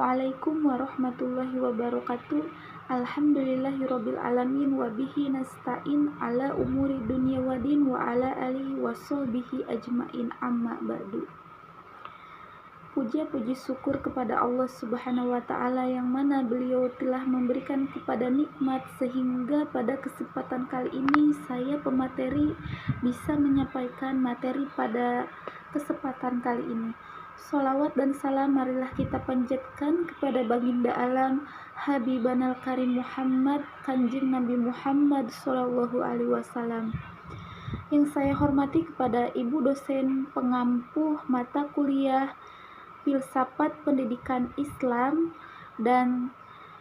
Assalamualaikum warahmatullahi wabarakatuh. Alhamdulillahirabbil alamin wa bihi nasta'in ala umuri dunya waddin wa ala alihi washabihi ajmain amma ba'du. Puja-puji syukur kepada Allah Subhanahu wa taala yang mana beliau telah memberikan kepada nikmat sehingga pada kesempatan kali ini saya pemateri bisa menyampaikan materi pada kesempatan kali ini. Sholawat dan salam marilah kita panjatkan kepada baginda alam Habibanal Karim Muhammad, Kanjeng Nabi Muhammad Sallallahu Alaihi Wasallam. Yang saya hormati kepada Ibu dosen pengampu mata kuliah Filsafat Pendidikan Islam dan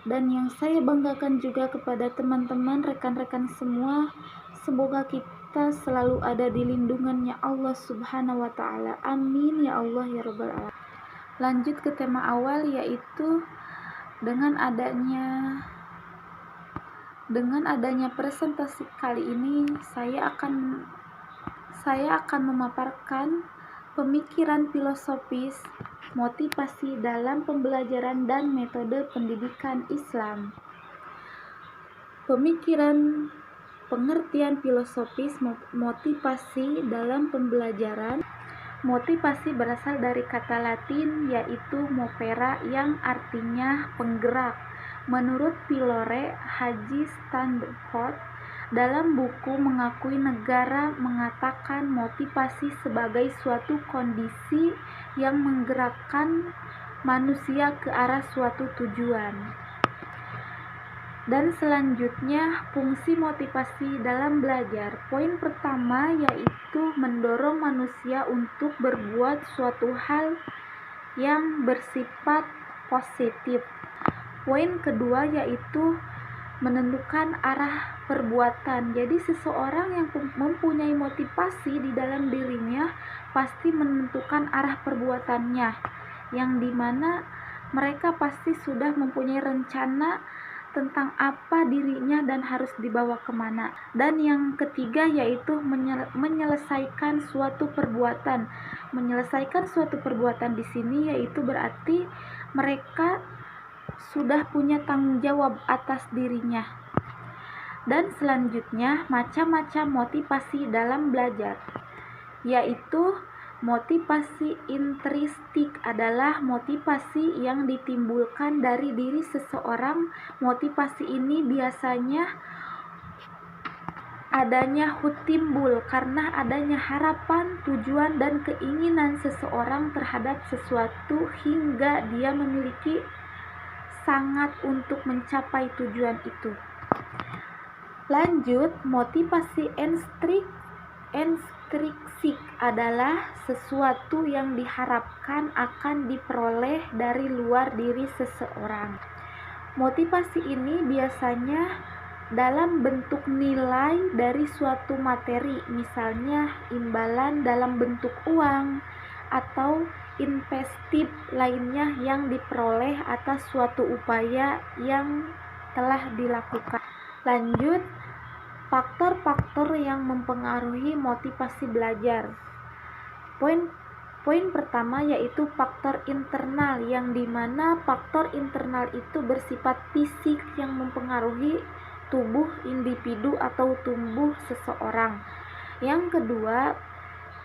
yang saya banggakan juga kepada teman-teman rekan-rekan semua, semoga kita selalu ada di lindungannya Allah Subhanahu wa taala. Amin ya Allah ya rabbal alamin. Lanjut ke tema awal, yaitu dengan adanya presentasi kali ini saya akan memaparkan pemikiran filosofis motivasi dalam pembelajaran dan metode pendidikan Islam. Pengertian filosofis motivasi dalam pembelajaran. Motivasi berasal dari kata Latin yaitu movere yang artinya penggerak. Menurut Philore Haji Stanford dalam buku Mengakui Negara mengatakan motivasi sebagai suatu kondisi yang menggerakkan manusia ke arah suatu tujuan. Dan selanjutnya, fungsi motivasi dalam belajar. Poin pertama yaitu mendorong manusia untuk berbuat suatu hal yang bersifat positif. Poin kedua yaitu menentukan arah perbuatan. Jadi seseorang yang mempunyai motivasi di dalam dirinya pasti menentukan arah perbuatannya, yang dimana mereka pasti sudah mempunyai rencana tentang apa dirinya dan harus dibawa kemana. Dan yang ketiga yaitu menyelesaikan suatu perbuatan. Menyelesaikan suatu perbuatan di sini yaitu berarti mereka sudah punya tanggung jawab atas dirinya. Dan selanjutnya macam-macam motivasi dalam belajar, yaitu motivasi intrinsik adalah motivasi yang ditimbulkan dari diri seseorang. Motivasi ini biasanya adanya timbul karena adanya harapan, tujuan, dan keinginan seseorang terhadap sesuatu hingga dia memiliki sangat untuk mencapai tujuan itu. Lanjut, motivasi intrinsik adalah sesuatu yang diharapkan akan diperoleh dari luar diri seseorang. Motivasi ini biasanya dalam bentuk nilai dari suatu materi, misalnya imbalan dalam bentuk uang atau investif lainnya yang diperoleh atas suatu upaya yang telah dilakukan. Lanjut, faktor-faktor yang mempengaruhi motivasi belajar. Poin pertama yaitu faktor internal, yang dimana faktor internal itu bersifat fisik yang mempengaruhi tubuh individu atau tubuh seseorang. Yang kedua,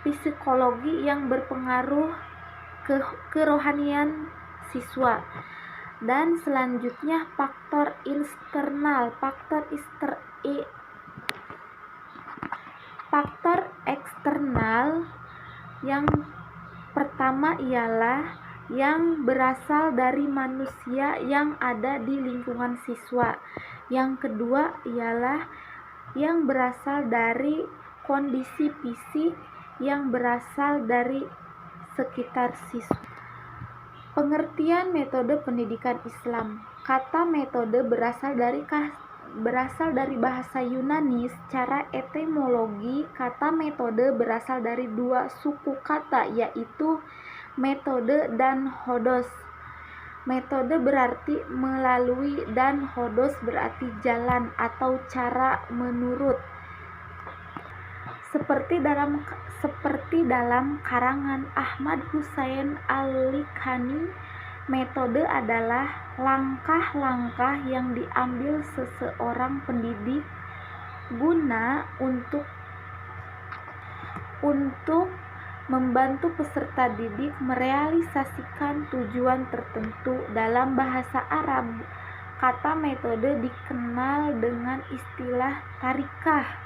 psikologi yang berpengaruh ke kerohanian siswa. Dan selanjutnya faktor eksternal. Faktor eksternal yang pertama ialah yang berasal dari manusia yang ada di lingkungan siswa. Yang kedua ialah yang berasal dari kondisi fisik yang berasal dari sekitar siswa. Pengertian metode pendidikan Islam. Kata metode berasal dari bahasa Yunani. Secara etimologi, kata metode berasal dari dua suku kata, yaitu metode dan hodos. Metode berarti melalui dan hodos berarti jalan atau cara menurut. Seperti dalam karangan Ahmad Hussein Al-Likhani Metode adalah langkah-langkah yang diambil seseorang pendidik guna untuk membantu peserta didik merealisasikan tujuan tertentu. Dalam bahasa Arab, kata metode dikenal dengan istilah tarikah.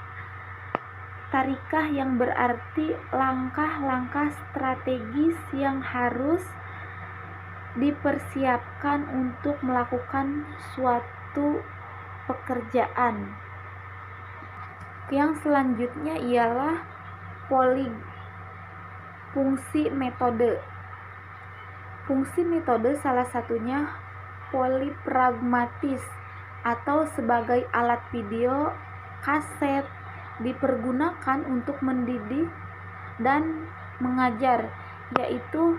Tarikah yang berarti langkah-langkah strategis yang harus dipersiapkan untuk melakukan suatu pekerjaan. Yang selanjutnya ialah fungsi metode. Fungsi metode salah satunya polipragmatis atau sebagai alat video kaset dipergunakan untuk mendidik dan mengajar, yaitu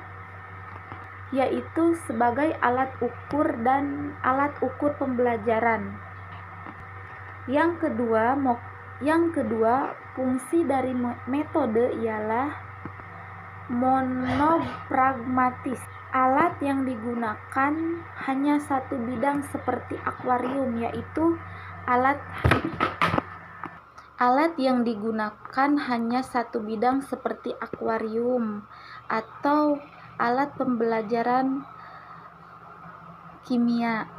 sebagai alat ukur pembelajaran. Yang kedua, fungsi dari metode ialah monopragmatis. Alat yang digunakan hanya satu bidang seperti akuarium, yaitu alat yang digunakan hanya satu bidang seperti akuarium atau alat pembelajaran kimia.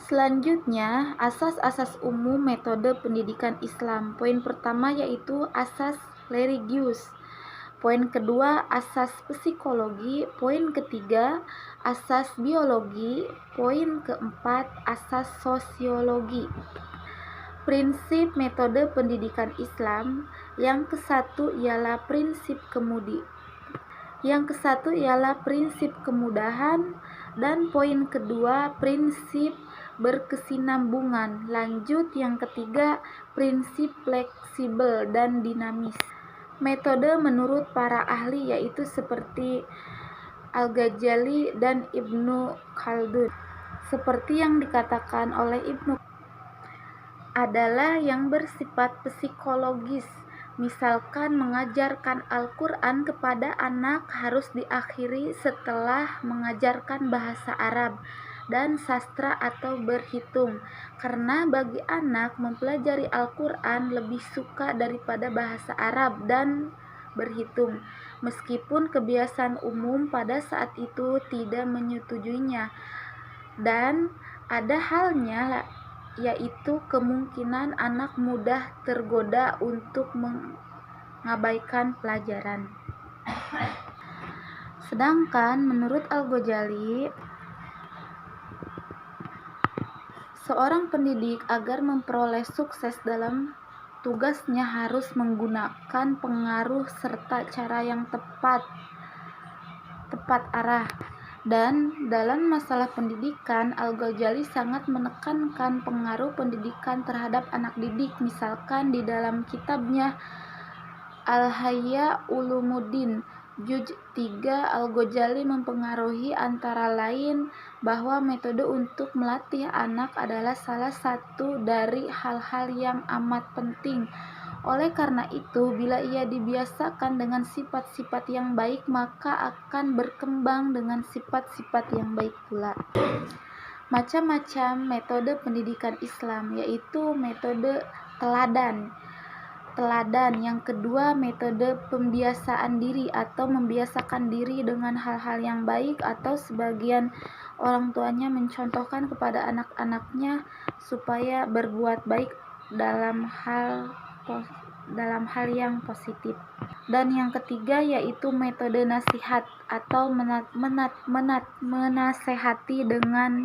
Selanjutnya, asas-asas umum metode pendidikan Islam. Poin pertama yaitu asas religius. Poin kedua, asas psikologi. Poin ketiga, asas biologi. Poin keempat, asas sosiologi. Prinsip metode pendidikan Islam. Yang kesatu ialah prinsip kemudahan, dan poin kedua prinsip berkesinambungan. Lanjut, yang ketiga prinsip fleksibel dan dinamis. Metode menurut para ahli yaitu seperti Al-Ghazali dan Ibnu Khaldun. Seperti yang dikatakan oleh Ibnu adalah yang bersifat psikologis. Misalkan mengajarkan Al-Quran kepada anak harus diakhiri setelah mengajarkan bahasa Arab dan sastra atau berhitung, karena bagi anak mempelajari Al-Quran lebih suka daripada bahasa Arab dan berhitung, meskipun kebiasaan umum pada saat itu tidak menyetujuinya. Dan ada halnya yaitu kemungkinan anak mudah tergoda untuk mengabaikan pelajaran. Sedangkan menurut Al-Ghazali, seorang pendidik agar memperoleh sukses dalam tugasnya harus menggunakan pengaruh serta cara yang tepat arah. Dan dalam masalah pendidikan, Al-Ghazali sangat menekankan pengaruh pendidikan terhadap anak didik. Misalkan di dalam kitabnya Al-Ihya Ulumuddin Juz 3, Al-Ghazali mempengaruhi antara lain bahwa metode untuk melatih anak adalah salah satu dari hal-hal yang amat penting. Oleh karena itu, bila ia dibiasakan dengan sifat-sifat yang baik, maka akan berkembang dengan sifat-sifat yang baik pula. Macam-macam metode pendidikan Islam, yaitu metode teladan. Yang kedua, metode pembiasaan diri atau membiasakan diri dengan hal-hal yang baik, atau sebagian orang tuanya mencontohkan kepada anak-anaknya supaya berbuat baik dalam hal yang positif. Dan yang ketiga yaitu metode nasihat atau menasehati dengan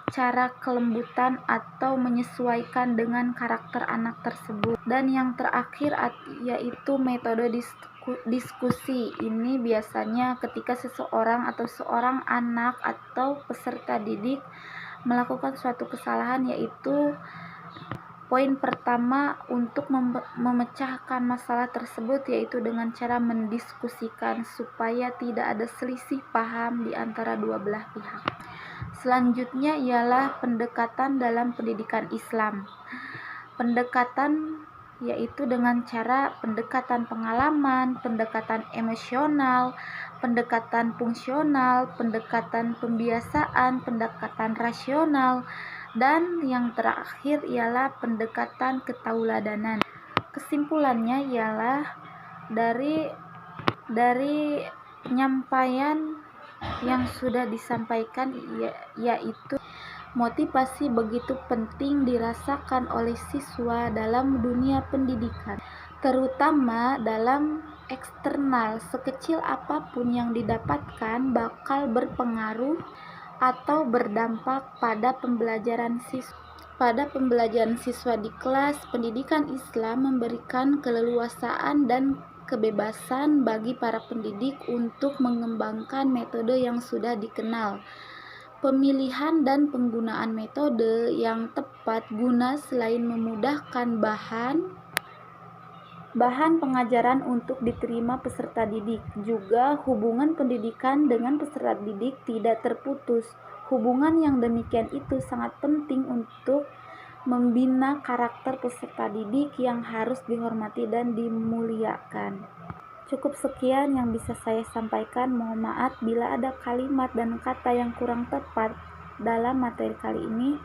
cara kelembutan atau menyesuaikan dengan karakter anak tersebut. Dan yang terakhir yaitu metode diskusi. Ini biasanya ketika seseorang atau seorang anak atau peserta didik melakukan suatu kesalahan, yaitu poin pertama untuk memecahkan masalah tersebut yaitu dengan cara mendiskusikan supaya tidak ada selisih paham di antara dua belah pihak. Selanjutnya ialah pendekatan dalam pendidikan Islam. Pendekatan yaitu dengan cara pendekatan pengalaman, pendekatan emosional, pendekatan fungsional, pendekatan pembiasaan, pendekatan rasional, dan yang terakhir ialah pendekatan ketauladanan. Kesimpulannya ialah dari penyampaian yang sudah disampaikan yaitu motivasi begitu penting dirasakan oleh siswa dalam dunia pendidikan, terutama dalam eksternal. Sekecil apapun yang didapatkan bakal berpengaruh atau berdampak pada pembelajaran siswa. Di kelas, pendidikan Islam memberikan keleluasaan dan kebebasan bagi para pendidik untuk mengembangkan metode yang sudah dikenal. Pemilihan dan penggunaan metode yang tepat guna selain memudahkan bahan pengajaran untuk diterima peserta didik, juga hubungan pendidikan dengan peserta didik tidak terputus. Hubungan yang demikian itu sangat penting untuk membina karakter peserta didik yang harus dihormati dan dimuliakan. Cukup sekian yang bisa saya sampaikan. Mohon maaf bila ada kalimat dan kata yang kurang tepat dalam materi kali ini.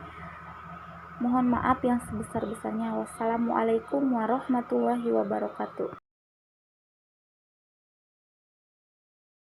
Mohon maaf yang sebesar-besarnya. Wassalamualaikum warahmatullahi wabarakatuh.